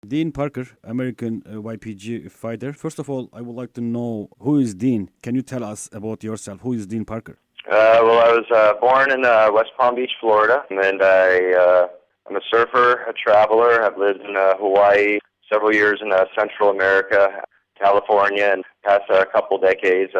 Dean Parker, American YPG fighter. First of all, I would like to know who is Dean. Can you tell us about yourself? Who is Dean Parker? Well, I was born in West Palm Beach, Florida, and I'm a surfer, a traveler. I've lived in Hawaii, several years in Central America, California, and past a couple decades,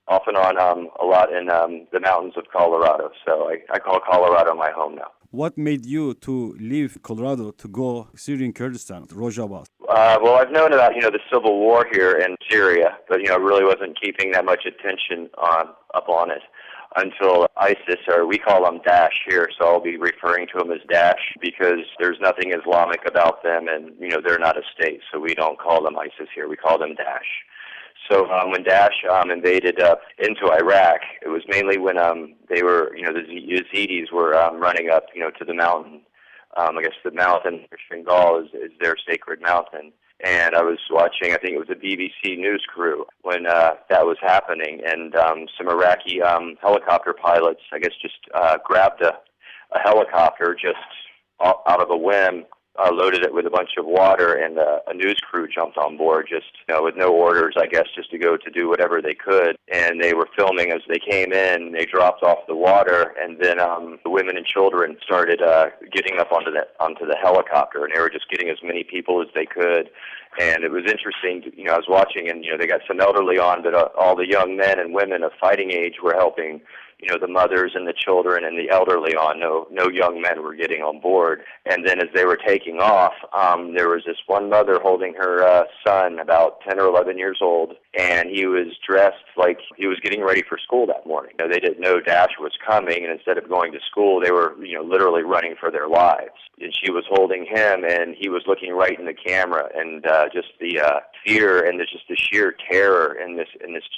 off and on, a lot in the mountains of Colorado. So I call Colorado my home now. What made you to leave Colorado to go Syrian Kurdistan, Rojava? Well, I've known about, the civil war here in Syria, but, really wasn't keeping that much attention up on it until ISIS, or we call them Daesh here, so I'll be referring to them as Daesh because there's nothing Islamic about them, and, they're not a state, so we don't call them ISIS here. We call them Daesh. So when Daesh invaded into Iraq, it was mainly when they were, the Yazidis were running up, to the mountain. I guess the mountain, Shingal, is their sacred mountain. And I was watching, I think it was a BBC news crew when that was happening, and some Iraqi helicopter pilots, I guess, just grabbed a helicopter just out of a whim, loaded it with a bunch of water, and a news crew jumped on board just, with no orders, I guess, just to go to do whatever they could. And they were filming as they came in. They dropped off the water, and then the women and children started getting up onto the helicopter, and they were just getting as many people as they could. And it was interesting, I was watching, and, they got some elderly on, but all the young men and women of fighting age were helping, the mothers and the children and the elderly on. No young men were getting on board. And then as they were taking off, there was this one mother holding her son, about 10 or 11 years old, and he was dressed like he was getting ready for school that morning. They didn't know Daesh was coming, and instead of going to school, they were, literally running for their lives. And she was holding him, and he was looking right in the camera, and just the fear and just the sheer terror in this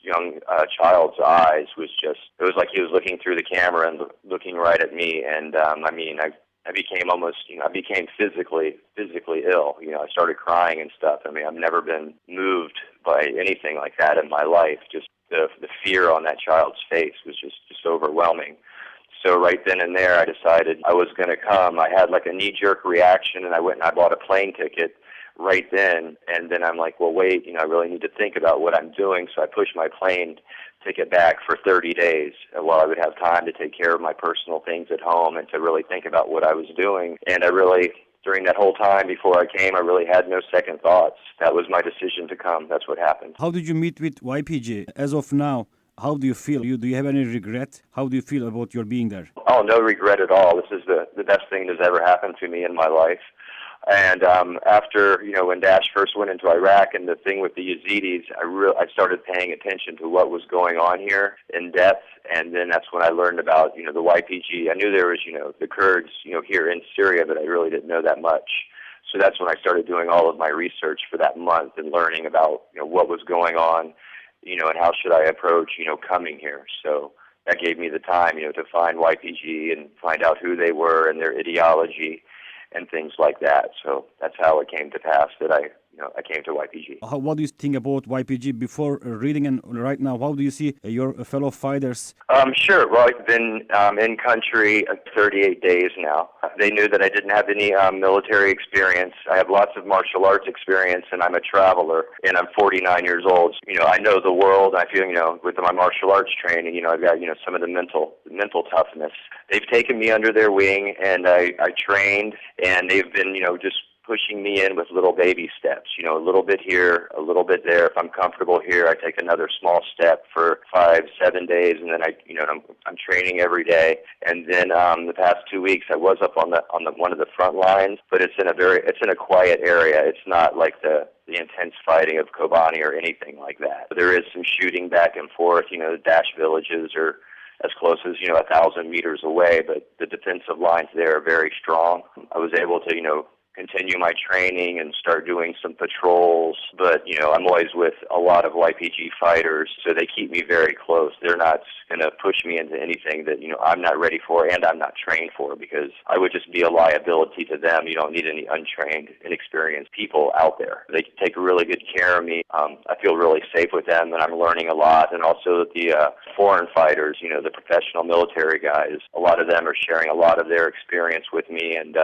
young child's eyes was just, it was like he was looking through the camera and looking right at me. And I became almost, I became physically ill. I started crying and stuff. I've never been moved by anything like that in my life. Just the fear on that child's face was just overwhelming. So right then and there, I decided I was going to come. I had like a knee-jerk reaction, and I went and I bought a plane ticket right then. And then I'm like, well, wait, I really need to think about what I'm doing. So I pushed my plane ticket back for 30 days while I would have time to take care of my personal things at home and to really think about what I was doing. And I really, during that whole time before I came, I really had no second thoughts. That was my decision to come. That's what happened. How did you meet with YPG? As of now, how do you feel? Do you have any regret? How do you feel about your being there? Oh, no regret at all. This is the best thing that's ever happened to me in my life. And after, when Daesh first went into Iraq and the thing with the Yazidis, I started paying attention to what was going on here in depth. And then that's when I learned about, the YPG. I knew there was, the Kurds, here in Syria, but I really didn't know that much. So that's when I started doing all of my research for that month and learning about, what was going on, and how should I approach, coming here. So that gave me the time, to find YPG and find out who they were and their ideology and things like that. So that's how it came to pass that I came to YPG. What do you think about YPG before reading, and right now, how do you see your fellow fighters? Sure. Well, I've been in country 38 days now. They knew that I didn't have any military experience. I have lots of martial arts experience, and I'm a traveler, and I'm 49 years old. I know the world. I feel, with my martial arts training, I've got, some of the mental toughness. They've taken me under their wing, and I trained, and they've been, just pushing me in with little baby steps, a little bit here, a little bit there. If I'm comfortable here, I take another small step for 5-7 days, and then I'm training every day. And then the past 2 weeks, I was up on one of the front lines, but it's in a quiet area. It's not like the intense fighting of Kobani or anything like that. There is some shooting back and forth. The Daesh villages are as close as 1,000 meters away, but the defensive lines there are very strong. I was able to continue my training and start doing some patrols, but I'm always with a lot of YPG fighters, so they keep me very close. They're not going to push me into anything that I'm not ready for and I'm not trained for, because I would just be a liability to them. You don't need any untrained, inexperienced people out there. They take really good care of me. I feel really safe with them, and I'm learning a lot. And also the foreign fighters, the professional military guys, a lot of them are sharing a lot of their experience with me, and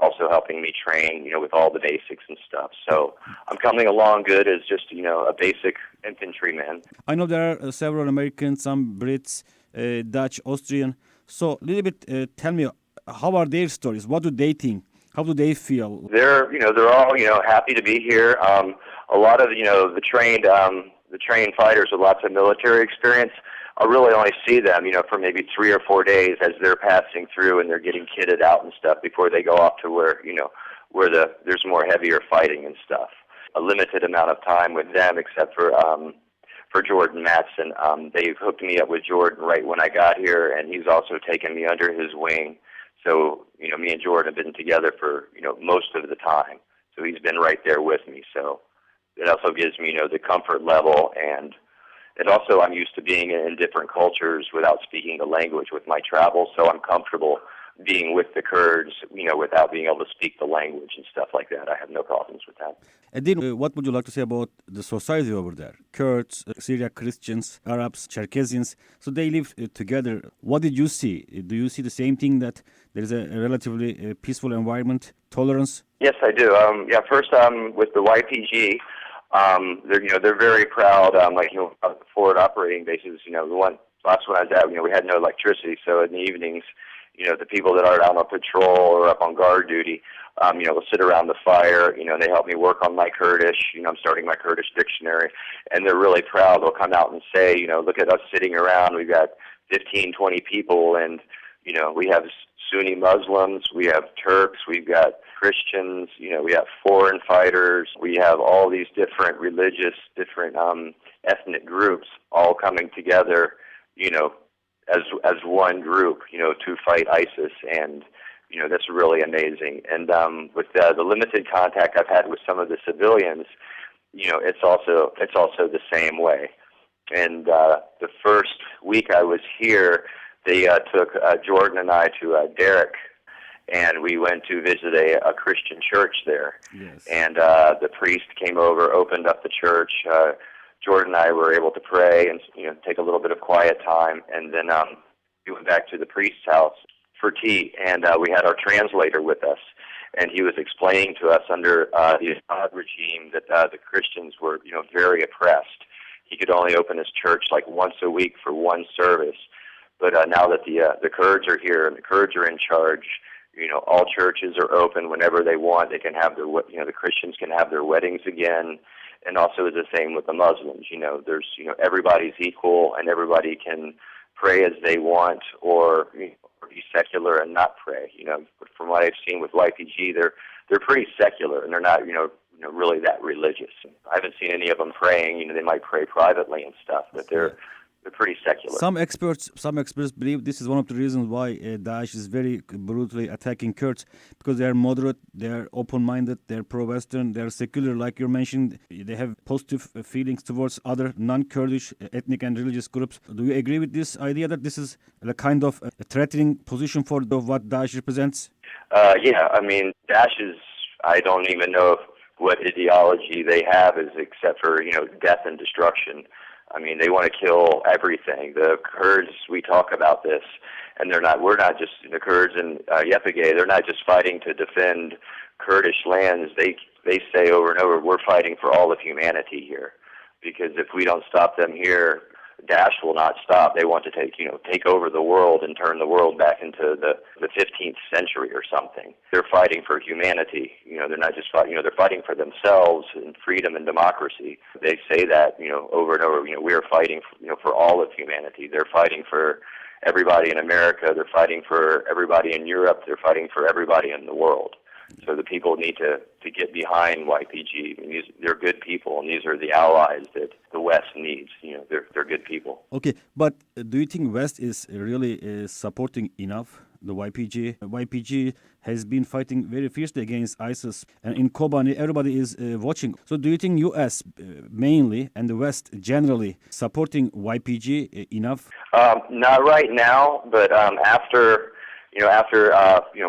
also helping me train, with all the basics and stuff. So I'm coming along good as just, a basic infantryman. I know there are several Americans, some Brits, Dutch, Austrian. So a little bit, tell me, how are their stories? What do they think? How do they feel? They're all, happy to be here. A lot of, the trained fighters with lots of military experience, I really only see them, for maybe 3 or 4 days as they're passing through and they're getting kitted out and stuff before they go off to where there's more heavier fighting and stuff. A limited amount of time with them, except for Jordan Matson. They hooked me up with Jordan right when I got here, and he's also taken me under his wing. So, me and Jordan have been together for, most of the time. So he's been right there with me. So it also gives me, the comfort level, and it also, I'm used to being in different cultures without speaking the language with my travels, so I'm comfortable being with the Kurds, without being able to speak the language and stuff like that. I have no problems with that. And then, what would you like to say about the society over there? Kurds, Syriac Christians, Arabs, Cherkessians. So they live together. What did you see? Do you see the same thing, that there is a relatively peaceful environment, tolerance? Yes, I do. First, with the YPG, they're very proud. Forward operating bases. The last one I was at, we had no electricity, so in the evenings, the people that are out on patrol or up on guard duty, will sit around the fire. They help me work on my Kurdish. I'm starting my Kurdish dictionary, and they're really proud. They'll come out and say, look at us sitting around. We've got 15, 20 people, and we have Sunni Muslims, we have Turks, we've got Christians, we have foreign fighters, we have all these different religious, different ethnic groups all coming together, as one group, to fight ISIS, and that's really amazing. And with the limited contact I've had with some of the civilians, it's also the same way. And the first week I was here, they took Jordan and I to Derek, and we went to visit a Christian church there. Yes. And the priest came over, opened up the church. Jordan and I were able to pray and take a little bit of quiet time, and then we went back to the priest's house for tea, and we had our translator with us, and he was explaining to us under the Assad regime that the Christians were very oppressed. He could only open his church like once a week for one service. But now that the Kurds are here and the Kurds are in charge, all churches are open whenever they want. They can have their, the Christians can have their weddings again, and also it's the same with the Muslims. There's, everybody's equal, and everybody can pray as they want, or be secular and not pray. But from what I've seen with YPG, they're pretty secular, and they're not, really that religious. I haven't seen any of them praying. They might pray privately and stuff, but they're pretty secular. Some experts believe this is one of the reasons why Daesh is very brutally attacking Kurds, because they are moderate, they are open-minded, they are pro-Western, they are secular, like you mentioned. They have positive feelings towards other non-Kurdish ethnic and religious groups. Do you agree with this idea that this is a kind of a threatening position for what Daesh represents? Yeah, Daesh is, I don't even know what ideology they have is, except for, death and destruction. They want to kill everything. The Kurds, we talk about this, and we're not just, the Kurds in YPG, they're not just fighting to defend Kurdish lands. They say over and over, we're fighting for all of humanity here. Because if we don't stop them here, Daesh will not stop. They want to take over the world and turn the world back into the 15th century or something. They're fighting for humanity. They're not just fighting, they're fighting for themselves and freedom and democracy. They say that, over and over, we're fighting, for all of humanity. They're fighting for everybody in America. They're fighting for everybody in Europe. They're fighting for everybody in the world. So the people need to get behind YPG. They're good people, and these are the allies that the West needs. They're good people. Okay, but do you think West is really supporting enough the YPG? YPG has been fighting very fiercely against ISIS, and in Kobani, everybody is watching. So do you think U.S. Mainly and the West generally supporting YPG enough? Not right now, but after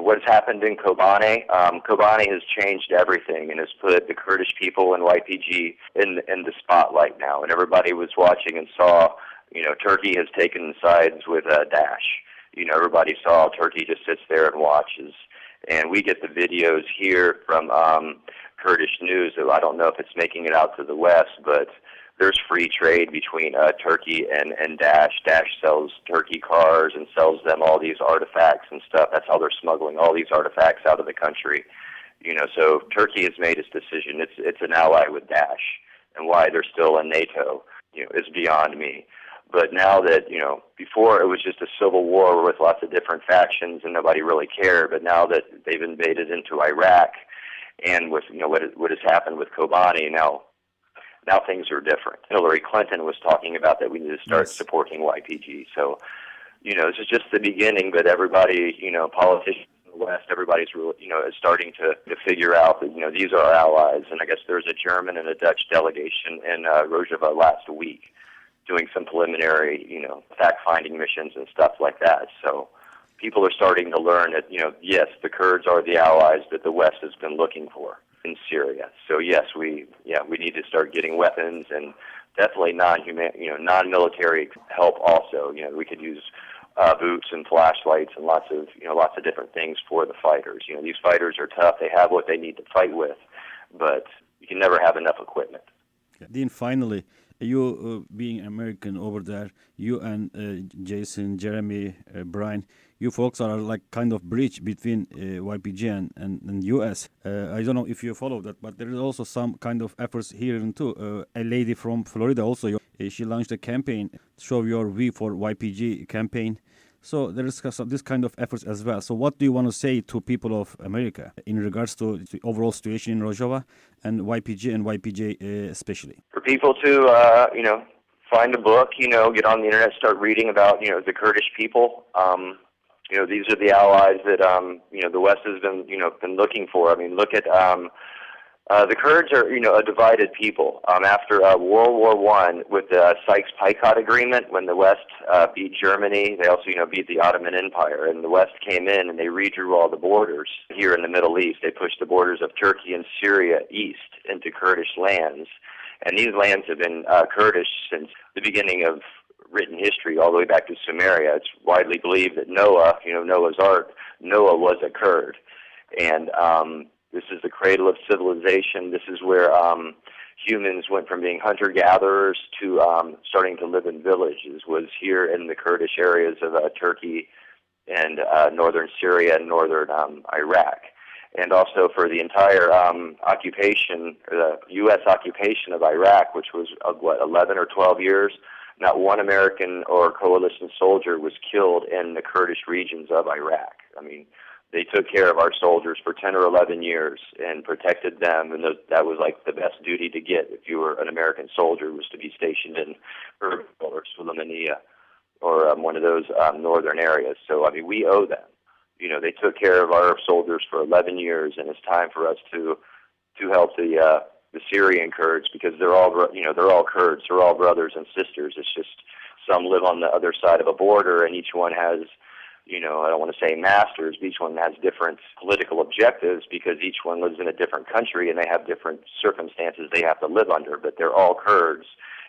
what's happened in Kobani, Kobani has changed everything and has put the Kurdish people and YPG in the spotlight now. And everybody was watching and saw, Turkey has taken sides with Daesh. Everybody saw Turkey just sits there and watches. And we get the videos here from Kurdish news. I don't know if it's making it out to the West, but there's free trade between Turkey and Daesh. Daesh sells Turkey cars and sells them all these artifacts and stuff. That's how they're smuggling all these artifacts out of the country. So Turkey has made its decision. It's an ally with Daesh, and why they're still in NATO, is beyond me. But now that, before it was just a civil war with lots of different factions and nobody really cared, but now that they've invaded into Iraq and with, what has happened with Kobani, now things are different. Hillary Clinton was talking about that we need to start supporting YPG. So, this is just the beginning, but everybody, politicians in the West, everybody's really, is starting to figure out that, these are our allies. And I guess there was a German and a Dutch delegation in Rojava last week doing some preliminary, fact-finding missions and stuff like that. So people are starting to learn that, yes, the Kurds are the allies that the West has been looking for in Syria. So yes, we need to start getting weapons and definitely non-military help also. We could use boots and flashlights and lots of different things for the fighters. These fighters are tough. They have what they need to fight with, but you can never have enough equipment. Then finally, you being American over there, you and Jason, Jeremy, Brian, you folks are like kind of bridge between YPG and US. I don't know if you follow that, but there is also some kind of efforts here too. A lady from Florida also, she launched a campaign, Show Your V for YPG campaign. So there is this kind of efforts as well. So what do you want to say to people of America in regards to the overall situation in Rojava and YPG and YPJ especially? For people to, find a book, get on the internet, start reading about, the Kurdish people. These are the allies that, the West has been looking for. I mean, look at, the Kurds are, a divided people. After World War I, with the Sykes-Picot Agreement, when the West beat Germany, they also, beat the Ottoman Empire, and the West came in and they redrew all the borders here in the Middle East. They pushed the borders of Turkey and Syria east into Kurdish lands, and these lands have been Kurdish since the beginning of written history, all the way back to Sumeria. It's widely believed that Noah, Noah's Ark, Noah was a Kurd, and this is the cradle of civilization. This is where humans went from being hunter-gatherers to starting to live in villages, was here in the Kurdish areas of Turkey and northern Syria and northern Iraq. And also for the entire occupation, the U.S. occupation of Iraq, which was, 11 or 12 years, not one American or coalition soldier was killed in the Kurdish regions of Iraq. I mean, they took care of our soldiers for 10 or 11 years and protected them, and that was like the best duty to get if you were an American soldier, was to be stationed in Erbil or Sulaymaniyah or one of those northern areas. So, I mean, we owe them. They took care of our soldiers for 11 years, and it's time for us to help the Syrian Kurds, because they're all Kurds, they're all brothers and sisters. It's just some live on the other side of a border, and each one has, I don't want to say masters, but each one has different political objectives, because each one lives in a different country and they have different circumstances they have to live under, but they're all Kurds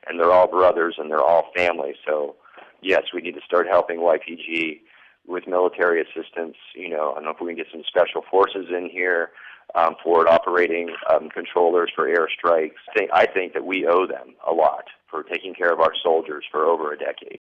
and they're all brothers and they're all family. So yes, we need to start helping YPG with military assistance. I don't know if we can get some special forces in here, forward operating controllers for airstrikes. I think that we owe them a lot for taking care of our soldiers for over a decade.